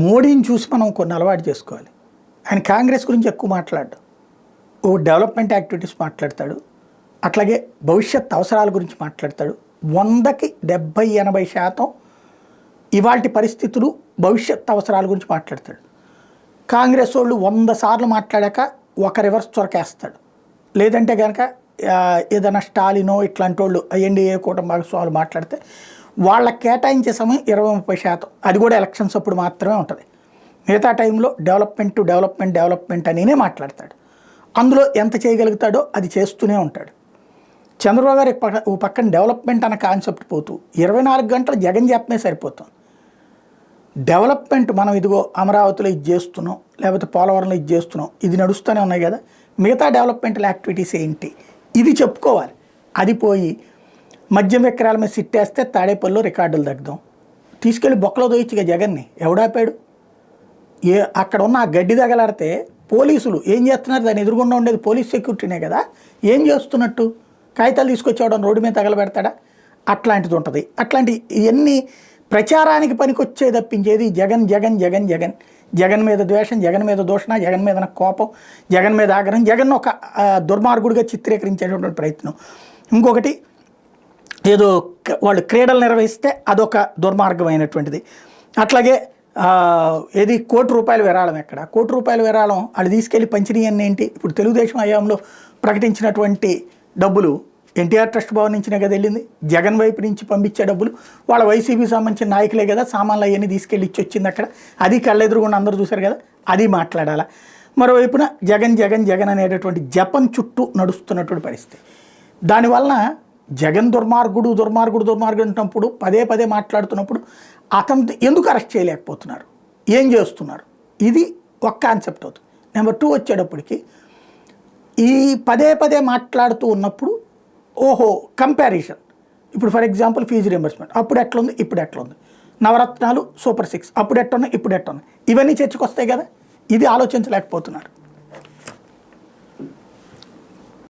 మోడీని చూసి మనం కొన్ని అలవాటు చేసుకోవాలి. ఆయన కాంగ్రెస్ గురించి ఎక్కువ మాట్లాడు, ఓ డెవలప్మెంట్ యాక్టివిటీస్ మాట్లాడతాడు, అట్లాగే భవిష్యత్ అవసరాల గురించి మాట్లాడతాడు. 100కి 70-80% ఇవాల్టి పరిస్థితులు భవిష్యత్ అవసరాల గురించి మాట్లాడతాడు. కాంగ్రెస్ వాళ్ళు 100 సార్లు మాట్లాడాక ఒక రివర్స్ చొరకేస్తాడు. లేదంటే కనుక ఏదైనా స్టాలినో ఇట్లాంటి వాళ్ళు ఎన్డీఏ కూటమి భాగస్వాములు మాట్లాడితే వాళ్ళకి కేటాయించే సమయం 20-30%, అది కూడా ఎలక్షన్స్ అప్పుడు మాత్రమే ఉంటుంది. మిగతా టైంలో డెవలప్మెంట్ అనినే మాట్లాడతాడు. అందులో ఎంత చేయగలుగుతాడో అది చేస్తూనే ఉంటాడు. చంద్రబాబు గారు ఓ పక్కన డెవలప్మెంట్ అన్న కాన్సెప్ట్ పోతూ 24 గంటలు జగన్ చెప్పనే సరిపోతుంది. డెవలప్మెంట్ మనం ఇదిగో అమరావతిలో ఇది చేస్తున్నాం, లేకపోతే పోలవరంలో ఇది చేస్తున్నాం, ఇది నడుస్తూనే ఉన్నాయి కదా, మిగతా డెవలప్మెంటల్ యాక్టివిటీస్ ఏంటి ఇది చెప్పుకోవాలి. అది పోయి మద్యం విక్రయాల మీద సిట్టేస్తే తాడేపల్లిలో రికార్డులు తగ్గుదాం, తీసుకెళ్ళి బొక్కలో దోయించిగా జగన్ని ఎవడాపాడు? అక్కడ ఉన్న ఆ గడ్డి తగలాడితే పోలీసులు ఏం చేస్తున్నారు? దాన్ని ఎదురుగుండా ఉండేది పోలీస్ సెక్యూరిటీనే కదా, ఏం చేస్తున్నట్టు? కాగితాలు తీసుకొచ్చేవాడు రోడ్డు మీద తగలబెడతాడా? అట్లాంటిది ఉంటుంది. అట్లాంటి ఇవన్నీ ప్రచారానికి పనికొచ్చే తప్పించేది జగన్ జగన్ జగన్ జగన్ జగన్ మీద ద్వేషం, జగన్ మీద దూషణ, జగన్ మీద కోపం, జగన్ మీద ఆగ్రహం, జగన్ ఒక దుర్మార్గుడిగా చిత్రీకరించేటటువంటి ప్రయత్నం. ఇంకొకటి ఏదో వాళ్ళు క్రీడలు నిర్వహిస్తే అదొక దుర్మార్గమైనటువంటిది. అట్లాగే ఏది ₹1,00,00,000 విరాళం, ఎక్కడ ₹1,00,00,000 విరాళం వాళ్ళు తీసుకెళ్ళి పంచినీయన్ని ఏంటి? ఇప్పుడు తెలుగుదేశం హయాంలో ప్రకటించినటువంటి డబ్బులు ఎన్టీఆర్ ట్రస్ట్ భవన్ నుంచినే కదా వెళ్ళింది. జగన్ వైపు నుంచి పంపించే డబ్బులు వాళ్ళ వైసీపీ సంబంధించిన నాయకులే కదా, సామాన్లు అవన్నీ తీసుకెళ్ళి ఇచ్చి వచ్చింది అక్కడ. అది కళ్ళెదురుగుండా అందరూ చూశారు కదా, అది మాట్లాడాలా. మరోవైపున జగన్ జగన్ జగన్ అనేటటువంటి జపం చుట్టూ నడుస్తున్నటువంటి పరిస్థితి. దానివలన జగన్ దుర్మార్గుడు అంటున్నప్పుడు పదే మాట్లాడుతున్నప్పుడు అతను ఎందుకు అరెస్ట్ చేయలేకపోతున్నారు, ఏం చేస్తున్నారు, ఇది ఒక కాన్సెప్ట్ అవుతుంది. నెంబర్ 2 వచ్చేటప్పటికి ఈ పదే మాట్లాడుతూ ఉన్నప్పుడు ఓహో కంపారిజన్. ఇప్పుడు ఫర్ ఎగ్జాంపుల్ ఫీజు రియంబర్స్మెంట్ అప్పుడు ఎట్లుంది, ఇప్పుడు ఎట్లుంది, నవరత్నాలు సూపర్ 6 అప్పుడు ఎట్టున్నాయి, ఇప్పుడు ఎట్టున్నాయి, ఇవన్నీ చర్చకు వస్తాయి కదా, ఇది ఆలోచించలేకపోతున్నారు.